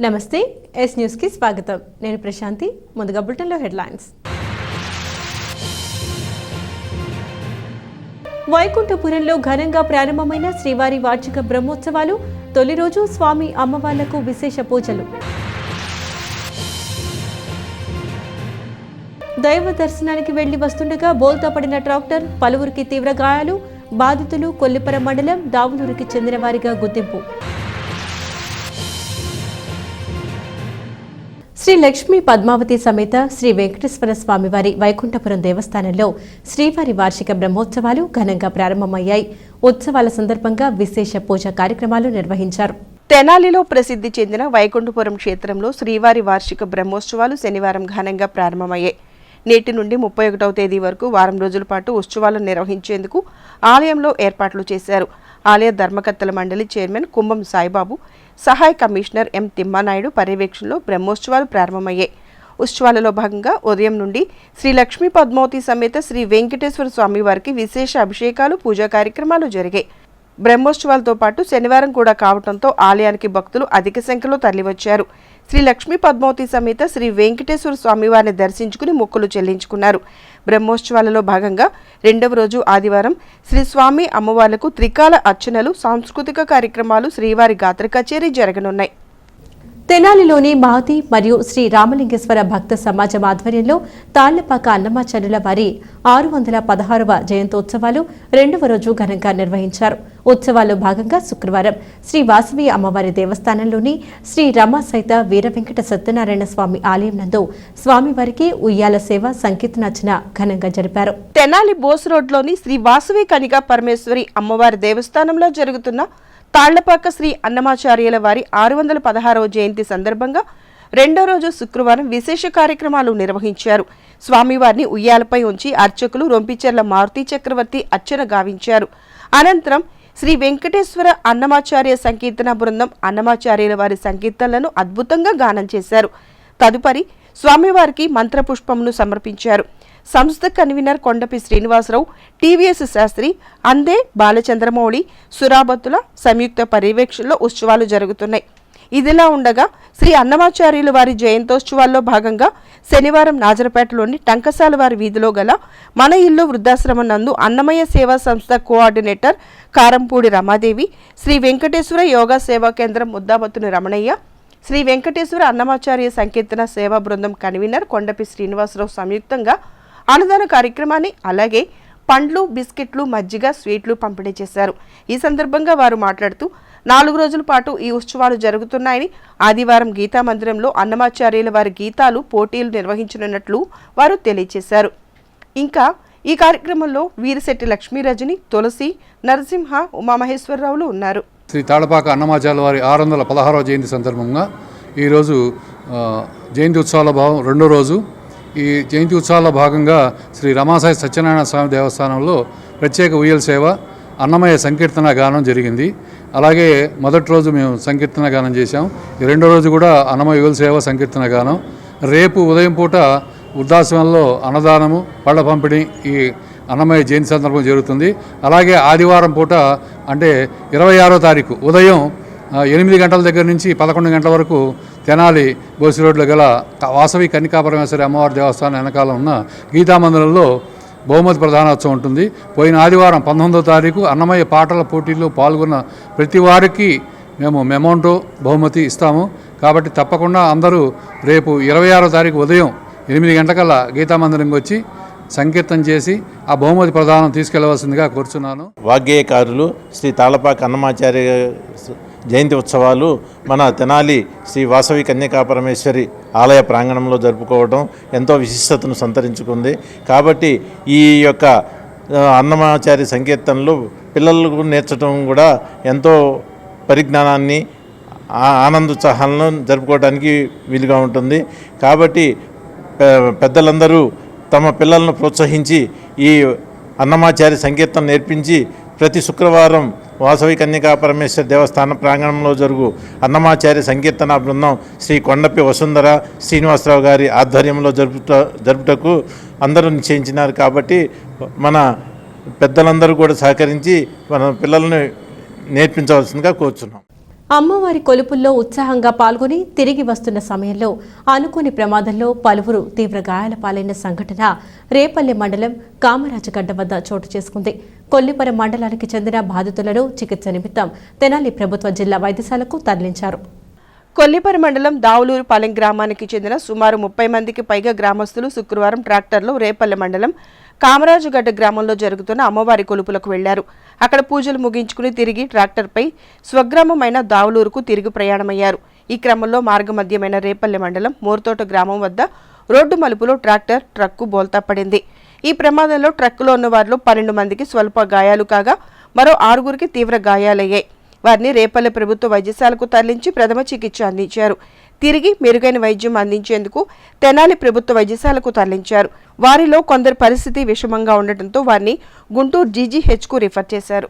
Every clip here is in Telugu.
నమస్తే ఎస్ న్యూస్ కి స్వాగతం. నేను ప్రశాంతి. ముందుగా బులెటిన్లో హెడ్లైన్స్. వైకుంఠపురంలో ఘనంగా ప్రారంభమైన శ్రీవారి వార్షిక బ్రహ్మోత్సవాలు. తొలి రోజు స్వామి అమ్మవార్లకు విశేష పూజలు. దైవ దర్శనానికి వెళ్లి వస్తుండగా బోల్తా పడిన ట్రాక్టర్, పలువురికి తీవ్ర గాయాలు. బాధితులు కొల్లిపర మండలం దావులూరికి చెందిన వారిగా గుర్తింపు. శ్రీ లక్ష్మీ పద్మావతి సమేత శ్రీ వెంకటేశ్వర స్వామివారి వైకుంఠపురం దేవస్థానంలో శ్రీవారి వార్షిక బ్రహ్మోత్సవాలు ఘనంగా ప్రారంభమయ్యాయి. ఉత్సవాల సందర్భంగా విశేష పూజా కార్యక్రమాలు నిర్వహించారు. తెనాలిలో ప్రసిద్ధి చెందిన వైకుంఠపురం క్షేత్రంలో శ్రీవారి వార్షిక బ్రహ్మోత్సవాలు శనివారం ఘనంగా ప్రారంభమయ్యాయి. నేటి నుండి 31వ తేదీ వరకు వారం రోజుల పాటు ఉత్సవాలను నిర్వహించేందుకు ఆలయంలో ఏర్పాట్లు చేశారు. ఆలయ ధర్మకర్తల మండలి చైర్మన్ కుంభం సాయిబాబు, సహాయ కమిషనర్ ఎం తిమ్మానాయుడు పర్యవేక్షణలో బ్రహ్మోత్సవాలు ప్రారంభమయ్యాయి. ఉత్సవాలలో భాగంగా ఉదయం నుండి శ్రీ లక్ష్మీ పద్మావతి సమేత శ్రీ వెంకటేశ్వర స్వామి వారికి విశేష అభిషేకాలు, పూజా కార్యక్రమాలు జరిగాయి. బ్రహ్మోత్సవాలతో పాటు శనివారం కూడా కావడంతో ఆలయానికి భక్తులు అధిక సంఖ్యలో తరలివచ్చారు. శ్రీ లక్ష్మీ పద్మావతి సమేత శ్రీ వెంకటేశ్వర స్వామివారిని దర్శించుకుని మొక్కులు చెల్లించుకున్నారు. బ్రహ్మోత్సవాలలో భాగంగా రెండవ రోజు ఆదివారం శ్రీ స్వామి అమ్మవార్లకు త్రికాల అర్చనలు, సాంస్కృతిక కార్యక్రమాలు, శ్రీవారి గాత్ర కచేరీ జరగనున్నాయి. తెనాలిలోని మహతి మరియు శ్రీ రామలింగేశ్వర భక్త సమాజం ఆధ్వర్యంలో తాళ్లపాక అన్నమాచార్యుల వారి 616వ జయంతోత్సవాలు రెండవ రోజు ఘనంగా నిర్వహించారు. ఉత్సవాల్లో భాగంగా శుక్రవారం శ్రీ వాసవి అమ్మవారి దేవస్థానంలోని శ్రీ రమ సైత వీర వెంకట సత్యనారాయణ స్వామి ఆలయం నందు స్వామివారికి ఉయ్యాల సేవ, సంకీర్తనార్చన ఘనంగా జరిపారు. తెనాలి బోస్ రోడ్లోని శ్రీ వాసవి కనికా పరమేశ్వరి అమ్మవారి దేవస్థానంలో జరుగుతున్న తాళ్లపాక శ్రీ అన్నమాచార్యుల వారి 616వ జయంతి సందర్భంగా రెండో రోజు శుక్రవారం విశేష కార్యక్రమాలు నిర్వహించారు. స్వామివారిని ఉయ్యాలపై ఉంచి అర్చకులు రొంపిచెర్ల మారుతి చక్రవర్తి అర్చన గావించారు. అనంతరం శ్రీ వెంకటేశ్వర అన్నమాచార్య సంకీర్తన బృందం అన్నమాచార్యుల వారి సంకీర్తనలను అద్భుతంగా గానం చేశారు. తదుపరి స్వామివారికి మంత్రపుష్పమును సమర్పించారు. సంస్థ కన్వీనర్ కొండపి శ్రీనివాసరావు, టీవీఎస్ శాస్త్రి, అందే బాలచంద్రమౌళి, సురాబత్తుల సంయుక్త పర్యవేక్షణలో ఉత్సవాలు జరుగుతున్నాయి. ఇదిలా ఉండగా శ్రీ అన్నమాచార్యుల వారి జయంతోత్సవాల్లో భాగంగా శనివారం నాజరపేటలోని టంకసాల వారి వీధిలో గల మన ఇల్లు వృద్ధాశ్రమం నందు అన్నమయ్య సేవా సంస్థ కోఆర్డినేటర్ కారంపూడి రమాదేవి, శ్రీ వెంకటేశ్వర యోగా సేవా కేంద్రం ముద్దాబత్తుని రమణయ్య, శ్రీ వెంకటేశ్వర అన్నమాచార్య సంకీర్తన సేవా బృందం కన్వీనర్ కొండపి శ్రీనివాసరావు సంయుక్తంగా అన్నదాన కార్యక్రమాన్ని, అలాగే పండ్లు, బిస్కెట్లు, మజ్జిగ, స్వీట్లు పంపిణీ చేశారు. ఈ సందర్భంగా వారు మాట్లాడుతూ 4 రోజుల పాటు ఈ ఉత్సవాలు జరుగుతున్నాయని, ఆదివారం గీతా మందిరంలో అన్నమాచార్యుల వారి గీతాలు పోటీలు నిర్వహించనున్నట్లు వారు తెలియజేశారు. ఇంకా ఈ కార్యక్రమంలో వీరిశెట్టి లక్ష్మీరజని, తులసి, నరసింహ, ఉమామహేశ్వరరావులు ఉన్నారు. శ్రీ తాళ్లపాక అన్నమాచార్యుల వారి 616వ జయంతి సందర్భంగా ఈరోజు జయంతి ఉత్సవాల భాగం రెండో రోజు. ఈ జయంతి ఉత్సవాల్లో భాగంగా శ్రీ రమాసాయి సత్యనారాయణ స్వామి దేవస్థానంలో ప్రత్యేక ఉయ్యల సేవ, అన్నమయ్య సంకీర్తన గానం జరిగింది. అలాగే మొదటి రోజు మేము సంకీర్తన గానం చేశాం. ఈ రెండో రోజు కూడా అన్నమయ్య ఉయ్యల సేవ, సంకీర్తన గానం. రేపు ఉదయం పూట వృద్ధాశ్రమంలో అన్నదానము, పళ్ళ పంపిణీ ఈ అన్నమయ్య జయంతి సందర్భం జరుగుతుంది. అలాగే ఆదివారం పూట అంటే 26వ తారీఖు ఉదయం 8 గంటల దగ్గర నుంచి 11 గంటల వరకు తెనాలి బోసి రోడ్లో గల వాసవి కన్నికా పరమేశ్వరి అమ్మవారి దేవస్థానం వెనకాల ఉన్న గీతామందిరంలో బహుమతి ప్రధానోత్సవం ఉంటుంది. పోయిన ఆదివారం 19వ తారీఖు అన్నమయ్య పాటల పోటీల్లో పాల్గొన్న ప్రతి వారికి మేము మెమౌంటో బహుమతి ఇస్తాము. కాబట్టి తప్పకుండా అందరూ రేపు 26వ తారీఖు ఉదయం 8 గంటలకల్లా గీతామందిరంకి వచ్చి సంకీర్తన చేసి ఆ బహుమతి ప్రదానం తీసుకెళ్లవలసిందిగా కోరుచున్నాను. వాగ్గేయకారులు శ్రీ తాళ్లపాక అన్నమాచార్య జయంతి ఉత్సవాలు మన తెనాలి శ్రీ వాసవి కన్యకా పరమేశ్వరి ఆలయ ప్రాంగణంలో జరుపుకోవడం ఎంతో విశిష్టతను సంతరించుకుంది. కాబట్టి ఈ యొక్క అన్నమాచార్య సంకీర్తనలు పిల్లలకు నేర్చడం కూడా ఎంతో పరిజ్ఞానాన్ని, ఆనందోత్సాహాలను జరుపుకోవడానికి వీలుగా ఉంటుంది. కాబట్టి పెద్దలందరూ తమ పిల్లలను ప్రోత్సహించి ఈ అన్నమాచార్య సంకీర్తన నేర్పించి ప్రతి శుక్రవారం వాసవి కన్యకా పరమేశ్వర దేవస్థాన ప్రాంగణంలో జరుగు అన్నమాచార్య సంకీర్తన బృందం శ్రీ కొండపి వసుంధర శ్రీనివాసరావు గారి ఆధ్వర్యంలో జరుపుటకు అందరూ నిశ్చయించినారు. కాబట్టి మన పెద్దలందరూ కూడా సహకరించి మన పిల్లల్ని నేర్పించవలసిందిగా కోరుచున్నాం. అమ్మవారి కొలుపుల్లో ఉత్సాహంగా పాల్గొని తిరిగి వస్తున్న సమయంలో అనుకోని ప్రమాదంలో పలువురు తీవ్ర గాయాల పాలైన సంఘటన రేపల్లె మండలం కామరాజగడ్డ వద్ద చోటు చేసుకుంది. కొల్లిపర మండలానికి చెందిన బాధితులను చికిత్స నిమిత్తం తెనాలి ప్రభుత్వ జిల్లా వైద్యశాలకు తరలించారు. కొల్లిపరి మండలం దావులూరుపాలెం గ్రామానికి చెందిన సుమారు 30 మందికి పైగా గ్రామస్తులు శుక్రవారం ట్రాక్టర్లో రేపల్లె మండలం కామరాజుగడ్డ గ్రామంలో జరుగుతున్న అమ్మవారి కొలుపులకు వెళ్లారు. అక్కడ పూజలు ముగించుకుని తిరిగి ట్రాక్టర్పై స్వగ్రామమైన దావులూరుకు తిరిగి ప్రయాణమయ్యారు. ఈ క్రమంలో మార్గమధ్యమైన రేపల్లె మండలం మోర్తోట గ్రామం వద్ద రోడ్డు మలుపులో ట్రక్కు బోల్తా పడింది. ఈ ప్రమాదంలో ట్రక్కులో ఉన్న వారిలో 12 మందికి స్వల్ప గాయాలు కాగా మరో 6గురికి తీవ్ర గాయాలయ్యాయి. వారిని రేపల్లె ప్రభుత్వ వైద్యశాలకు తరలించి ప్రథమ చికిత్స అందించారు. తిరిగి మెరుగైన వైద్యం అందించేందుకు తెనాలి ప్రభుత్వ వైద్యశాలకు తరలించారు. వారిలో కొందరి పరిస్థితి విషమంగా ఉండటంతో వారిని గుంటూరు జీజీహెచ్కు రిఫర్ చేశారు.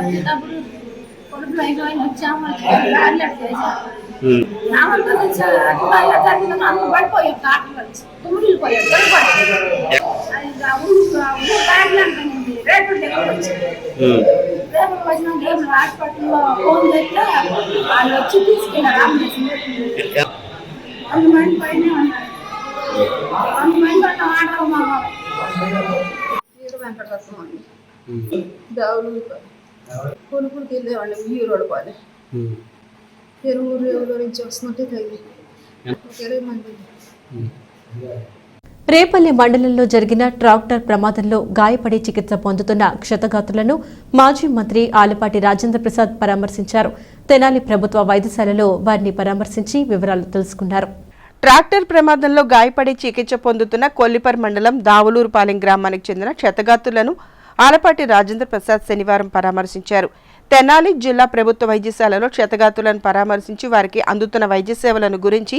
వచ్చేటప్పుడు కొడుకులు అయిపోయి వచ్చాము పడిపోయాం కాటలు వచ్చి తుమ్మిళ్ళు పోయాం రేపు దగ్గర వచ్చారు. రేపు వచ్చిన రేపు హాస్పిటల్లో ఫోన్ చేస్తే వాళ్ళు వచ్చి తీసుకెళ్ళారు. అంబులెన్స్ 100 మంది పైన ఉన్నారు. 100 మంది పట్ల ఆడవు మా వెంకటరత్నం అండి. దావులు కొనుక్కులకి వెళ్ళేవాళ్ళం. ఈ రోడ్డు పోలే ఎరువురు నుంచి వస్తున్నట్టే తగ్గి 20 మంది. రేపల్లె మండలంలో జరిగిన ట్రాక్టర్ ప్రమాదంలో గాయపడి చికిత్స పొందుతున్న క్షతగాత్రులను మాజీ మంత్రి ఆలపాటి రాజేంద్ర ప్రసాద్ పరామర్శించారు. తెనాలి ప్రభుత్వ వైద్యశాలలో వారిని పరామర్శించి వివరాలు తెలుసుకున్నారు. ట్రాక్టర్ ప్రమాదంలో గాయపడి చికిత్స పొందుతున్న కొల్లిపర్ మండలం దావులూరుపాలెం గ్రామానికి చెందిన క్షతగాత్రులను ఆలపాటి రాజేంద్ర ప్రసాద్ శనివారం పరామర్శించారు. తెనాలి జిల్లా ప్రభుత్వ వైద్యశాలలో క్షతగాత్రులను పరామర్శించి వారికి అందుతున్న వైద్య సేవలను గురించి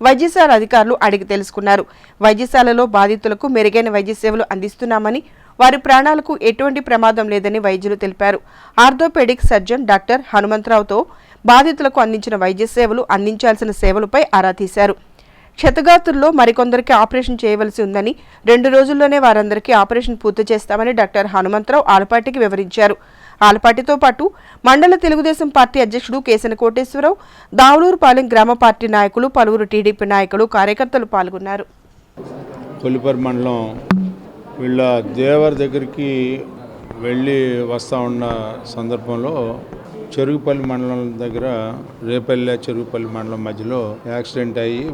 వైద్యశాల అధికారులు అడిగి తెలుసుకున్నారు. వైద్యశాలలో బాధితులకు మెరుగైన వైద్య సేవలు అందిస్తున్నామని, వారి ప్రాణాలకు ఎటువంటి ప్రమాదం లేదని వైద్యులు తెలిపారు. ఆర్థోపెడిక్ సర్జన్ డాక్టర్ హనుమంతరావుతో బాధితులకు అందించిన వైద్య సేవలు, అందించాల్సిన సేవలపై ఆరా తీశారు. క్షతగాత్రుల్లో మరికొందరికి ఆపరేషన్ చేయవలసి ఉందని, 2 రోజుల్లోనే వారందరికీ ఆపరేషన్ పూర్తి చేస్తామని డాక్టర్ హనుమంతరావు ఆలపాటికి వివరించారు. ఆలపాటితో పాటు మండల తెలుగుదేశం పార్టీ అధ్యక్షుడు కేసన కోటేశ్వరరావు, దావులూరుపాలెం గ్రామ పార్టీ నాయకులు, పలువురు టీడీపీ నాయకులు, కార్యకర్తలు పాల్గొన్నారు. కొల్లిపర్ మండలం వీళ్ళ దేవర్ దగ్గరికి వెళ్ళి వస్తూ ఉన్న సందర్భంలో చెరుగుపల్లి మండలం దగ్గర రేపల్లె చెరుగుపల్లి మండలం మధ్యలో యాక్సిడెంట్ అయ్యి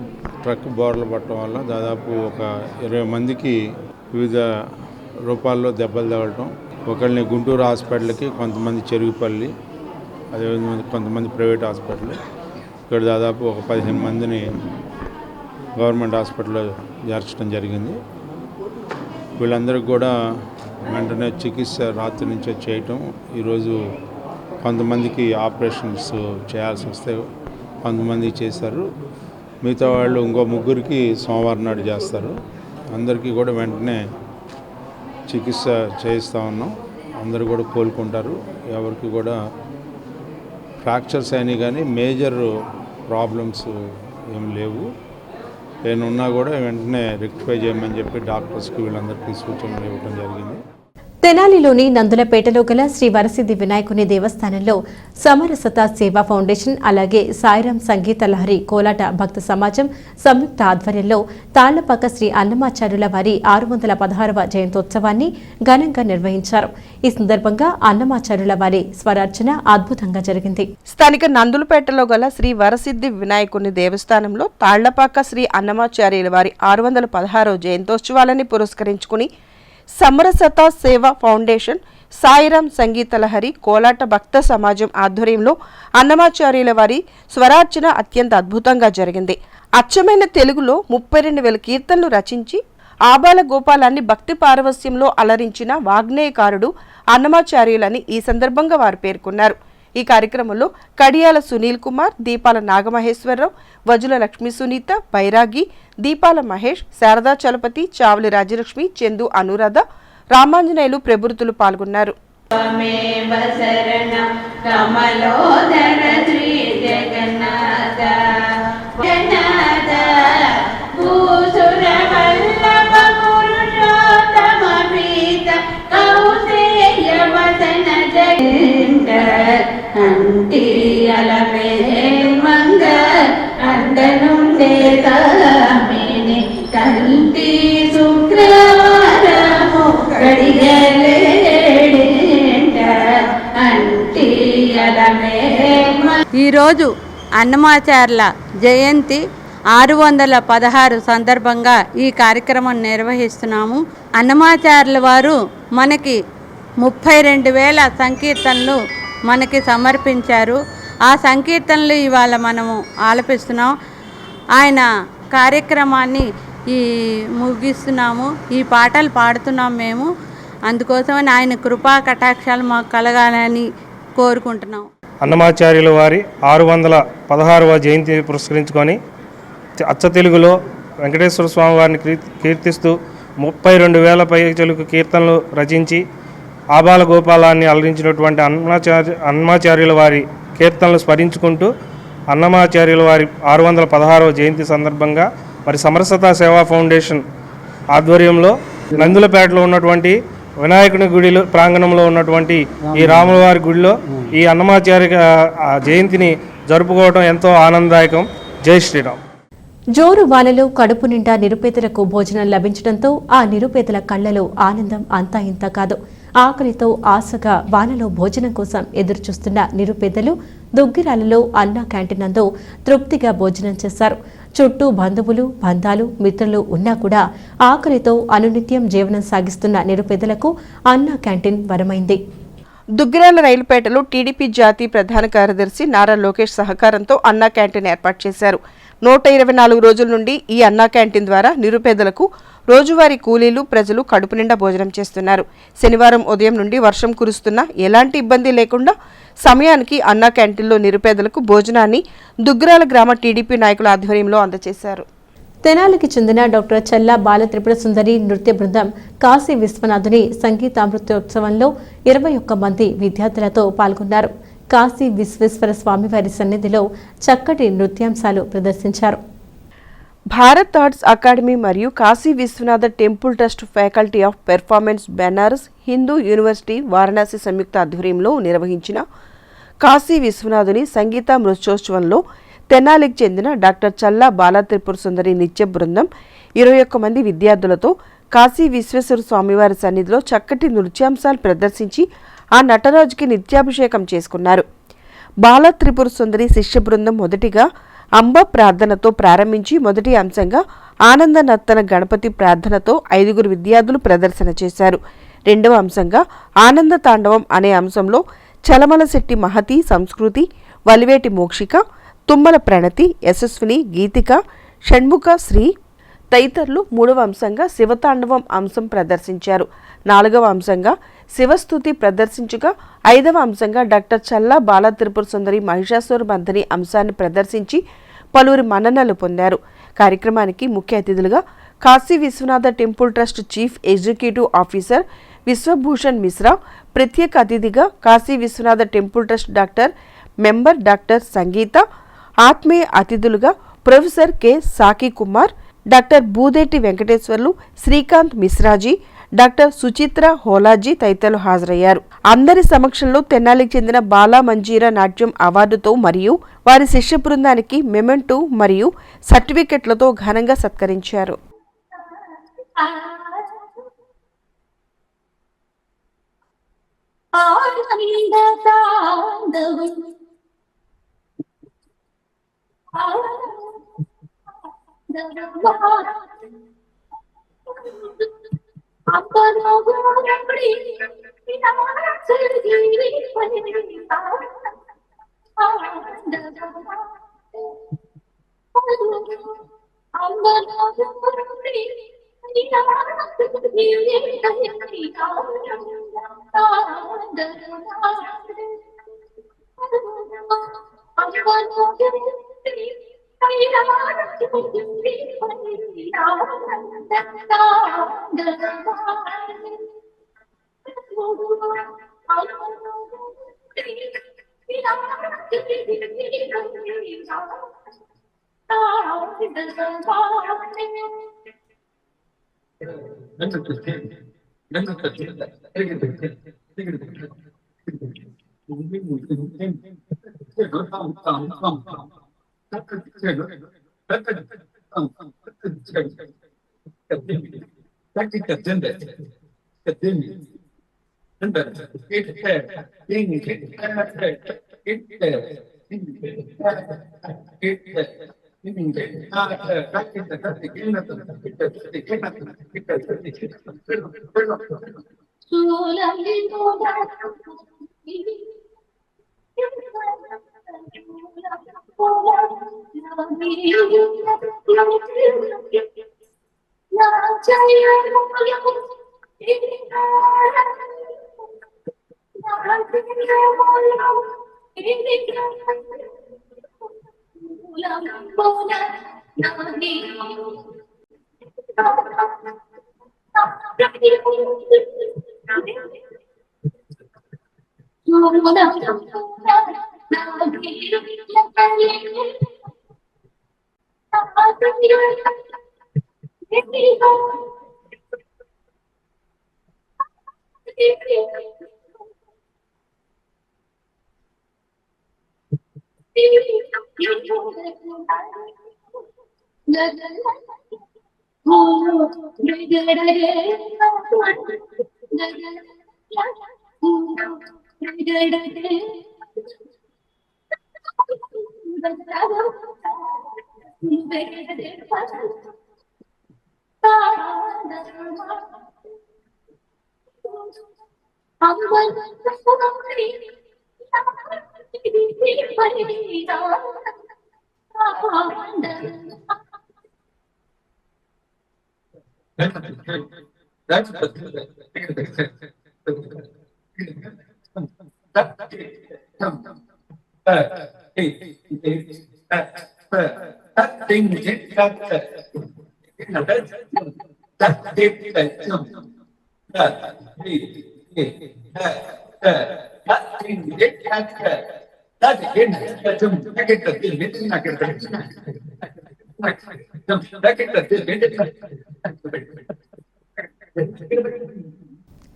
ట్రక్ బోర్లు పట్టడం వల్ల దాదాపు ఒక 20 మందికి వివిధ రూపాల్లో దెబ్బలు తగలటం. ఒకళ్ళని గుంటూరు హాస్పిటల్కి, కొంతమంది చెరుగుపల్లి, అదేవిధంగా కొంతమంది ప్రైవేట్ హాస్పిటల్. ఇక్కడ దాదాపు ఒక 15 మందిని గవర్నమెంట్ హాస్పిటల్లో చేర్చడం జరిగింది. వీళ్ళందరికీ కూడా వెంటనే చికిత్స రాత్రి నుంచే చేయటం. ఈరోజు కొంతమందికి ఆపరేషన్స్ చేయాల్సి వస్తే కొంతమంది చేశారు. మిగతా వాళ్ళు ఇంకో 3గురికి సోమవారం నాడు చేస్తారు. అందరికీ కూడా వెంటనే చికిత్స చేయిస్తూ ఉన్నాం. అందరూ కూడా కోలుకుంటారు. ఎవరికి కూడా ఫ్రాక్చర్స్ అయినాయి కానీ మేజర్ ప్రాబ్లమ్స్ ఏం లేవు. ఏమన్నా కూడా వెంటనే రెక్టిఫై చేయమని చెప్పి డాక్టర్స్కి వీళ్ళందరికీ సూచనలు ఇవ్వడం జరిగింది. తెనాలిలోని నందులపేటలో గల శ్రీ వరసిద్ధి వినాయకుని దేవస్థానంలో సమరసత సేవా ఫౌండేషన్, అలాగే సాయిరాం సంగీత లహరి కోలాట భక్త సమాజం సంయుక్త ఆధ్వర్యంలో తాళ్లపాక శ్రీ అన్నమాచార్యుల వారి 616వ జయంతోత్సవాన్ని ఘనంగా నిర్వహించారు. ఈ సందర్భంగా అన్నమాచార్యుల వారి స్వరార్చన అద్భుతంగా జరిగింది. స్థానిక నందులపేటలో గల శ్రీ వరసిద్ధి వినాయకుని దేవస్థానంలో తాళ్లపాక శ్రీ అన్నమాచార్యుల వారి 616వ జయంతోత్సవాలని పురస్కరించుకుని సమరసత సేవా ఫౌండేషన్, సాయిరాం సంగీత లహరి కోలాట భక్త సమాజం ఆధ్వర్యంలో అన్నమాచార్యుల వారి స్వరార్చన అత్యంత అద్భుతంగా జరిగింది. అచ్చమైన తెలుగులో 32,000 కీర్తనలు రచించి ఆబాల గోపాలాన్ని భక్తి పారవస్యంలో అలరించిన వాగ్నేయకారుడు అన్నమాచార్యులని ఈ సందర్భంగా వారు పేర్కొన్నారు. ఈ కార్యక్రమంలో కడియాల సునీల్ కుమార్, దీపాల నాగమహేశ్వరరావు, వజుల లక్ష్మీ సునీత, బైరాగి, దీపాల మహేష్, శారదా చలపతి, చావలి రాజలక్ష్మి, చందు అనురాధ, రామాంజనేయులు ప్రభుత్తులు పాల్గొన్నారు. त्वमेव शरणं कमलोदर श्री जगन्नाथ जगन्नाथ भूसुरवल्लभ पुरुषोत्तम प्रीत कौसेय वदन जयन्त अंतियलमेल मंग अंदनुंडे कामिनी कंति शुक्रवारमु गडियले ఈరోజు అన్నమాచార్ల జయంతి 616 సందర్భంగా ఈ కార్యక్రమం నిర్వహిస్తున్నాము. అన్నమాచార్యుల వారు మనకి 32,000 సంకీర్తనలు మనకి సమర్పించారు. ఆ సంకీర్తనలు ఇవాళ మనము ఆలపిస్తున్నాం. ఆయన కార్యక్రమాన్ని ముగిస్తున్నాము. ఈ పాటలు పాడుతున్నాం మేము. అందుకోసమని ఆయన కృపా కటాక్షాలు మాకు కలగాలని కోరుకుంటున్నాం. అన్నమాచార్యుల వారి 616వ జయంతి పురస్కరించుకొని అచ్చ తెలుగులో వెంకటేశ్వర స్వామి వారిని కీర్తిస్తూ 32,000 పైచలుకు కీర్తనలు రచించి ఆబాల గోపాలాన్ని అలరించినటువంటి అన్నమాచార్యుల వారి కీర్తనలు స్మరించుకుంటూ అన్నమాచార్యుల వారి 616వ జయంతి సందర్భంగా మరి సమరసత సేవా ఫౌండేషన్ ఆధ్వర్యంలో నందులపేటలో ఉన్నటువంటి వినాయకుని గుడిలో ప్రాంగణంలో ఉన్నటువంటి ఈ రాములవారి గుడిలో ఈ అన్నమాచార్య జయంతిని జరుపుకోవడం ఎంతో ఆనందదాయకం. జై శ్రీరామ్. జోరు వానలో కడుపు నిండా నిరుపేదలకు భోజనం లభించడంతో ఆ నిరుపేదల కళ్లలో ఆనందం అంతా ఇంత కాదు. ఆకలితో ఆశగా వానలో భోజనం కోసం ఎదురుచూస్తున్న నిరుపేదలు దుగ్గిరాలలో అన్నా క్యాంటీన్ నందు తృప్తిగా భోజనం చేశారు. చుట్టూ బంధువులు బంధాలు మిత్రులు ఉన్నా కూడా ఆకలితో అనునిత్యం జీవనం సాగిస్తున్న నిరుపేదలకు అన్నా క్యాంటీన్ వరమైంది. దుగ్గిరాల రైలుపేటలో టీడీపీ జాతీయ ప్రధాన కార్యదర్శి నారా లోకేష్ సహకారంతో అన్నా క్యాంటీన్ ఏర్పాటు చేశారు. 124 రోజుల నుండి ఈ అన్నా క్యాంటీన్ ద్వారా నిరుపేదలకు రోజువారీ కూలీలు ప్రజలు కడుపు నిండా భోజనం చేస్తున్నారు. శనివారం ఉదయం నుండి వర్షం కురుస్తున్నా ఎలాంటి ఇబ్బంది లేకుండా సమయానికి అన్నా క్యాంటీన్లో నిరుపేదలకు భోజనాన్ని దుగ్గిరాల గ్రామ టీడీపీ నాయకుల ఆధ్వర్యంలో అందజేశారు. తెనాలికి చెందిన డాక్టర్ చల్లా బాల త్రిపుర సుందరి నృత్య బృందం కాశీ విశ్వనాథుని సంగీతామృతోత్సవంలో 21 మంది విద్యార్థులతో పాల్గొన్నారు. కాశీ విశ్వేశ్వర స్వామివారి సన్నిధిలో చక్కటి నృత్యాంశాలు ప్రదర్శించారు. భారత్ ఆర్ట్స్ అకాడమీ మరియు Kashi Vishwanatha Temple Trust Faculty of Performance Benaras Hindu University Varanasi సంయుక్త ఆధ్వర్యంలో నిర్వహించిన కాశీ విశ్వనాథుని సంగీత నృత్యోత్సవంలో తెనాలికి చెందిన డాక్టర్ చల్లా బాలా త్రిపుర సుందరి నృత్య బృందం 21 మంది విద్యార్థులతో కాశీ విశ్వేశ్వర స్వామివారి సన్నిధిలో చక్కటి నృత్యాంశాలు ప్రదర్శించి ఆ నటరాజుకి నిత్యాభిషేకం చేసుకున్నారు. బాలా త్రిపుర సుందరి శిష్య బృందం మొదటిగా అంబ ప్రార్థనతో ప్రారంభించి మొదటి అంశంగా ఆనంద నర్తన గణపతి ప్రార్థనతో 5 విద్యార్థులు ప్రదర్శన చేశారు. రెండవ అంశంగా ఆనంద తాండవం అనే అంశంలో చలమలశెట్టి మహతి సంస్కృతి, వలివేటి మోక్షిక, తుమ్మల ప్రణతి, యశస్విని, గీతిక, షణ్ముఖ శ్రీ తదితరులు మూడవ అంశంగా శివతాండవం అంశం ప్రదర్శించారు. 4వ అంశంగా శివస్థుతి ప్రదర్శించగా 5వ అంశంగా డాక్టర్ చల్లా బాలా త్రిపుర సుందరి మహిషాసుర మర్దిని అంశాన్ని ప్రదర్శించి పలువురి మన్ననలు పొందారు. కార్యక్రమానికి ముఖ్య అతిథులుగా Kashi Vishwanatha Temple Trust chief executive officer Vishwabhushan Mishra, ప్రత్యేక అతిథిగా Kashi Vishwanatha Temple Trust member doctor Sangeeta, ఆత్మీయ అతిథులుగా professor K Saki Kumar, doctor Boodeti Venkateswarlu, Srikanth Mishraji, doctor Suchitra Holaji తదితరులు హాజరయ్యారు. అందరి సమక్షంలో తెనాలికి చెందిన బాలా మంజీరా నాట్యం అవార్డుతో మరియు వారి శిష్య బృందానికి మెమెంటో మరియు సర్టిఫికెట్లతో ఘనంగా సత్కరించారు.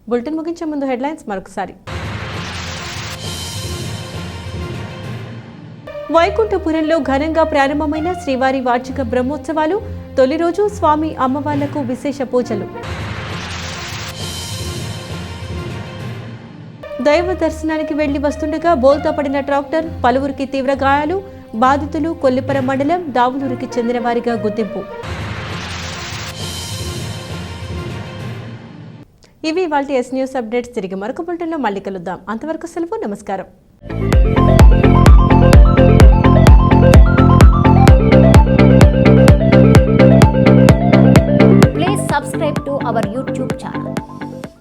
బులెటిన్ ముగించే ముందు హెడ్లైన్స్ మరొకసారి. వైకుంఠపురంలో ఘనంగా ప్రారంభమైన శ్రీవారి వార్షిక బ్రహ్మోత్సవాలు. తొలి రోజు స్వామి అమ్మవార్లకు విశేష పూజలు. దైవ దర్శనానికి వెళ్లి వస్తుండగా బోల్తా పడిన ట్రాక్టర్, పలువురికి తీవ్ర గాయాలు. బాధితులు కొల్లిపర మండలం దావులూరికి చెందిన వారిగా గుర్తింపు. ఇవి ఇవాల్టి ఎస్ న్యూస్ అప్డేట్స్. తిరిగి మరొక బులెటిన్లో మళ్ళీ కలుద్దాం. అంతవరకు సెలవు. నమస్కారం.